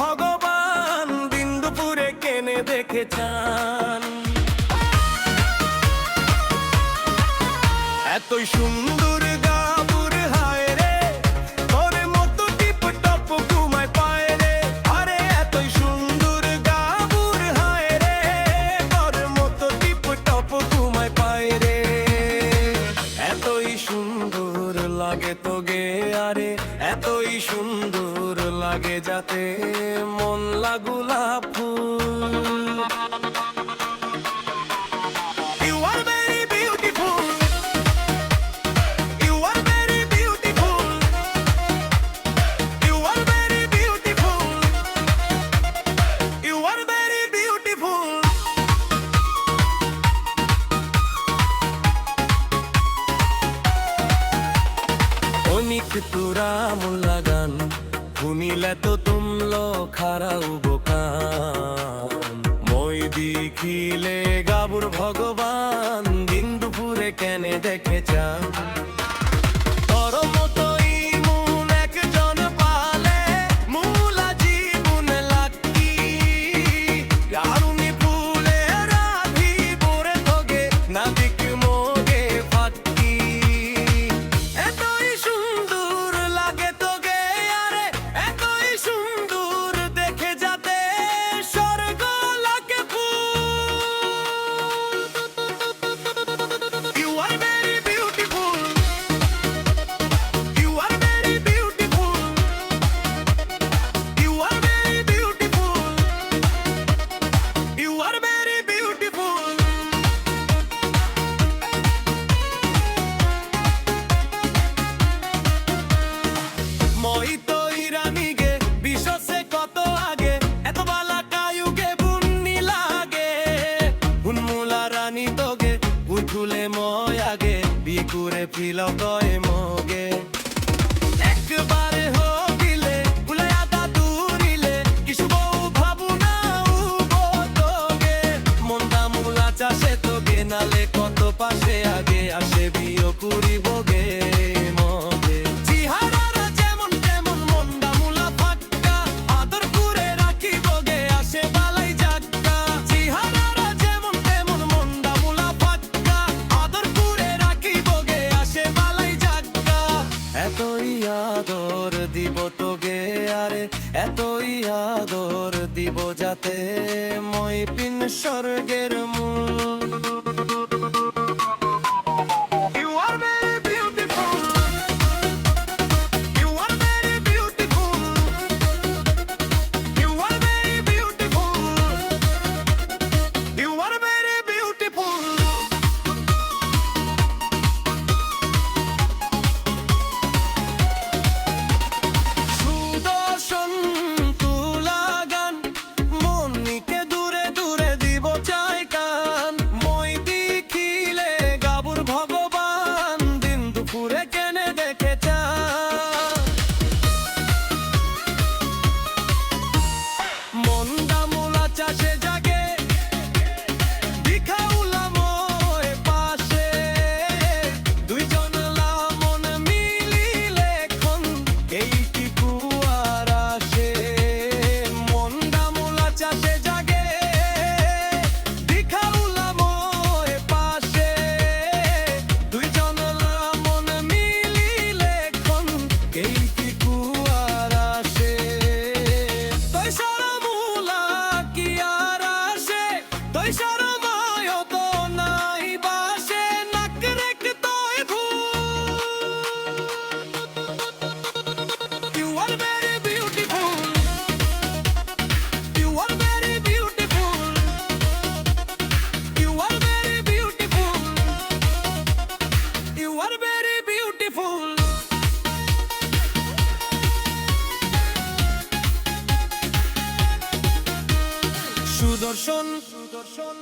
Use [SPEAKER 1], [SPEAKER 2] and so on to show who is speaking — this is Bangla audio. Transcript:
[SPEAKER 1] ভগবান দিন দুপুরে কেনে দেখে চান, এতই সুন্দর গাবুর হায় রে, তোর মতো টিপ টপ ঘুমায় পায় রে। আরে এতই সুন্দর গাবুর হায় রে, তোর মতো টিপ টপ ঘুমায় পায় রে। এতই সুন্দর লাগে তোগে, আরে এতই সুন্দর লাগে যাতে মন লাগুলা ফুল। You are very beautiful, you are very beautiful, you are very beautiful, you are very beautiful. অনিক তুরা মুল্লা গান শুনিলে তো তুমলো খারাও বোকান, মই দেখিলে গাবুর ভগবান দিন দুপুরে কেনে দেখে চান। তোর মতোই মন একজন পালে মুলা জীবন লাকি, গারুনি ফুলে রাধি পরে তোগে না দিক মোগে ফাঁকি। এতই সুন্দর লাগে তোগে, আরে এতই সুন্দর দেখে যাতে স্বর্গ লাগে ফুল। You are very beautiful, you are very beautiful, you are very beautiful, you are very beautiful. মই তৈরানি গে বিশ্বসে কত আগে, এত বালা কায়ুগে বুন্নি লাগে। হুনমুলা রানী তোগে উঠুলে মই আগে, বিকুরে ফিল কয় মগে। একবারে হবিলে ভুলে আদা দূরিলে, কিছু বউ ভাবু না উবো তোগে। মন্দা মূলা চাষে তোগে নালে কত পাশে আগে আসে বিয় করিবগে মগে। চিহারারা যেমন তেমন মন্দা মূলা ফাক্কা, আদর করে রাখিবগে আসে বালাই জাক্কা। চিহারারা যেমন তেমন মন্দা মূলা ফাক্কা, আদর করে রাখিবগে আসে বালাই জাক্কা। এতই আদর দিব তোগে, আরে এতই আদর দিব যাতে মই পিন স্বর্গের মূল। You are very beautiful, you are very beautiful, you are very beautiful, you are very beautiful. সুদর্শন তুলা গান মনিকে দূরে দূরে দিব চাই কান, মই দেখিলে সুদর্শন সুদর্শন